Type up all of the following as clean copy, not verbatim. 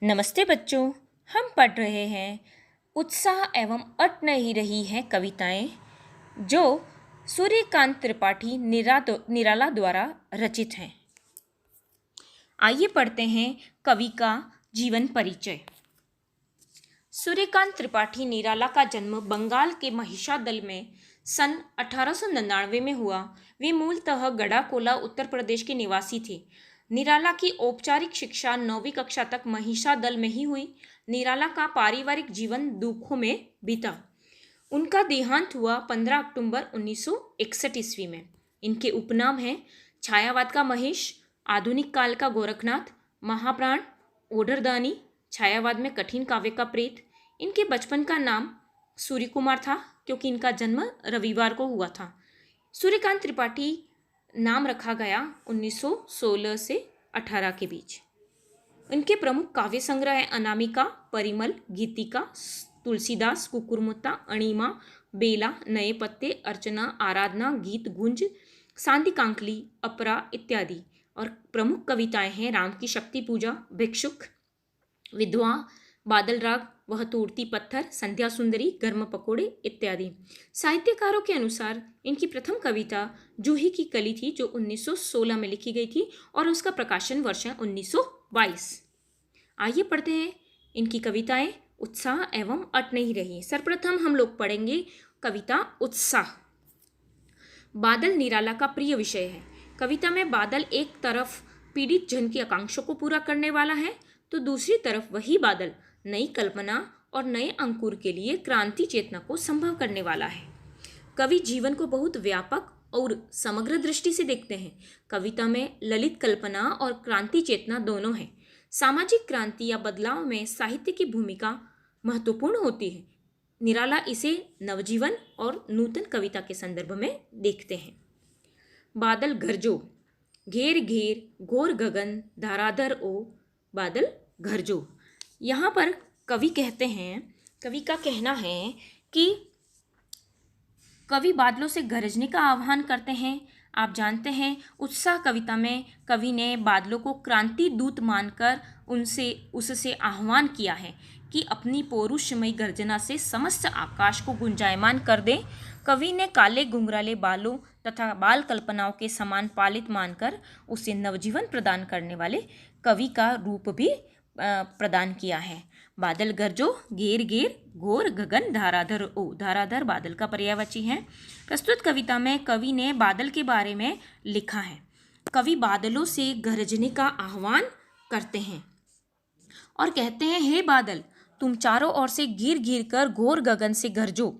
नमस्ते बच्चों। हम पढ़ रहे हैं उत्साह एवं अट नहीं रही है कविताएं, जो सूर्यकांत त्रिपाठी निराला द्वारा रचित हैं। आइए पढ़ते हैं कवि का जीवन परिचय। सूर्यकांत त्रिपाठी निराला का जन्म बंगाल के महिषादल में सन 1899 में हुआ। वे मूलतः गढ़ाकोला उत्तर प्रदेश के निवासी थे। निराला की औपचारिक शिक्षा 9वीं कक्षा तक महिषादल में ही हुई। निराला का पारिवारिक जीवन दुखों में बीता। उनका देहांत हुआ 15 अक्टूबर 1961 ईस्वी में। इनके उपनाम हैं छायावाद का महेश, आधुनिक काल का गोरखनाथ, महाप्राण, ओढ़रदानी, छायावाद में कठिन काव्य का प्रेत। इनके बचपन का नाम सूर्य कुमार था, क्योंकि इनका जन्म रविवार को हुआ था। सूर्यकांत त्रिपाठी नाम रखा गया 1916 से 18 के बीच। इनके प्रमुख काव्य संग्रह हैं अनामिका, परिमल, गीतिका, तुलसीदास, कुकुरमुत्ता, अणिमा, बेला, नए पत्ते, अर्चना, आराधना, गीत गुंज, सांदी कांकली, अपरा इत्यादि। और प्रमुख कविताएं हैं राम की शक्ति पूजा, भिक्षुक, विधवा, बादल राग, वह तोड़ती पत्थर, संध्या सुंदरी, गर्म पकोड़े इत्यादि। साहित्यकारों के अनुसार इनकी प्रथम कविता जूही की कली थी, जो 1916 में लिखी गई थी और उसका प्रकाशन वर्ष है 1922। आइए पढ़ते हैं इनकी कविताएं उत्साह एवं अट नहीं रही। सर्वप्रथम हम लोग पढ़ेंगे कविता उत्साह। बादल निराला का प्रिय विषय है। कविता में बादल एक तरफ पीड़ित जन की आकांक्षा को पूरा करने वाला है, तो दूसरी तरफ वही बादल नई कल्पना और नए अंकुर के लिए क्रांति चेतना को संभव करने वाला है। कवि जीवन को बहुत व्यापक और समग्र दृष्टि से देखते हैं। कविता में ललित कल्पना और क्रांति चेतना दोनों हैं। सामाजिक क्रांति या बदलाव में साहित्य की भूमिका महत्वपूर्ण होती है। निराला इसे नवजीवन और नूतन कविता के संदर्भ में देखते हैं। बादल गरजो, घेर घेर घोर गगन धाराधर ओ, बादल गरजो। यहाँ पर कवि कहते हैं, कवि का कहना है कि कवि बादलों से गरजने का आह्वान करते हैं। आप जानते हैं उत्साह कविता में कवि ने बादलों को क्रांति दूत मानकर उससे आह्वान किया है कि अपनी पौरुषमयी गर्जना से समस्त आकाश को गुंजायमान कर दें। कवि ने काले घुंघराले बालों तथा बाल कल्पनाओं के समान पालित मानकर उसे नवजीवन प्रदान करने वाले कवि का रूप भी प्रदान किया है। बादल गरजो, घेर घेर घोर गगन धाराधर ओ, धाराधर बादल का पर्यायवाची है। प्रस्तुत कविता में कवि ने बादल के बारे में लिखा है। कवि बादलों से गरजने का आह्वान करते हैं और कहते हैं, हे बादल, तुम चारों ओर से गिर गिर कर घोर गगन से गरजो।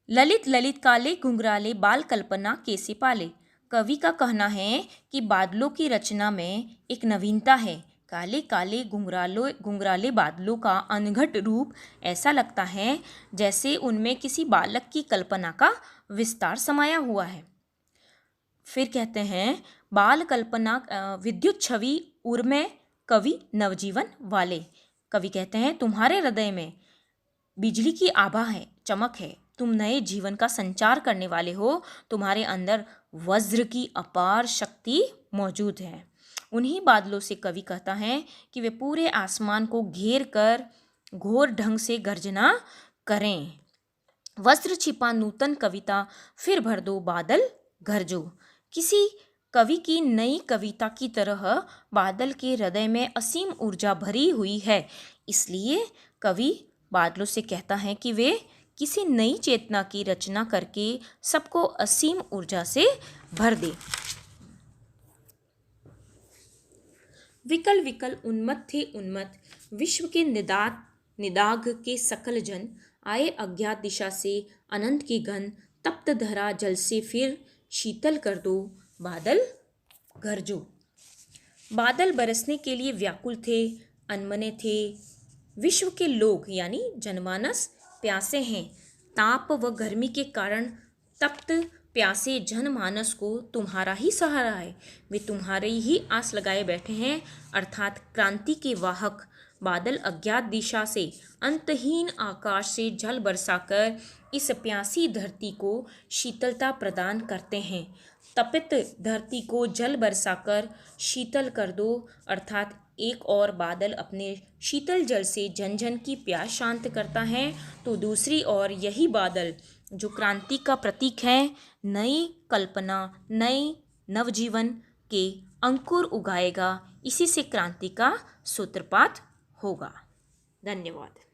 ललित ललित काले घुंघराले बाल कल्पना कैसे पाले। कवि का कहना है कि बादलों की रचना में एक नवीनता है। काले काले घुंघराले बादलों का अनघट रूप ऐसा लगता है जैसे उनमें किसी बालक की कल्पना का विस्तार समाया हुआ है। फिर कहते हैं, बाल कल्पना विद्युत छवि उर्मे कवि नवजीवन वाले। कवि कहते हैं, तुम्हारे हृदय में बिजली की आभा है, चमक है, तुम नए जीवन का संचार करने वाले हो। तुम्हारे अंदर वज्र की अपार शक्ति मौजूद है। उन्हीं बादलों से कवि कहता है कि वे पूरे आसमान को घेर कर घोर ढंग से गर्जना करें। वज्र छिपा नूतन कविता फिर भर दो बादल गरजो। किसी कवि की नई कविता की तरह बादल के हृदय में असीम ऊर्जा भरी हुई है। इसलिए कवि बादलों से कहता है कि वे किसी नई चेतना की रचना करके सबको असीम ऊर्जा से भर दे। विकल विकल उन्मत्त थे उन्मत्त, विश्व के निदाघ के सकल जन। आए अज्ञात दिशा से अनंत की घन, तप्त धरा जल से फिर शीतल कर दो, बादल गरजो। बादल बरसने के लिए व्याकुल थे, अनमने थे। विश्व के लोग यानी जनमानस प्यासे हैं। ताप व गर्मी के कारण तप्त प्यासे जनमानस को तुम्हारा ही सहारा है। वे तुम्हारी ही आस लगाए बैठे हैं, अर्थात क्रांति के वाहक। बादल अज्ञात दिशा से अंतहीन आकाश से जल बरसाकर इस प्यासी धरती को शीतलता प्रदान करते हैं। तपित धरती को जल बरसाकर शीतल कर दो, अर्थात एक और बादल अपने शीतल जल से जन जन की प्यास शांत करता है, तो दूसरी ओर यही बादल जो क्रांति का प्रतीक है, नई कल्पना, नई नवजीवन के अंकुर उगाएगा। इसी से क्रांति का सूत्रपात होगा। धन्यवाद।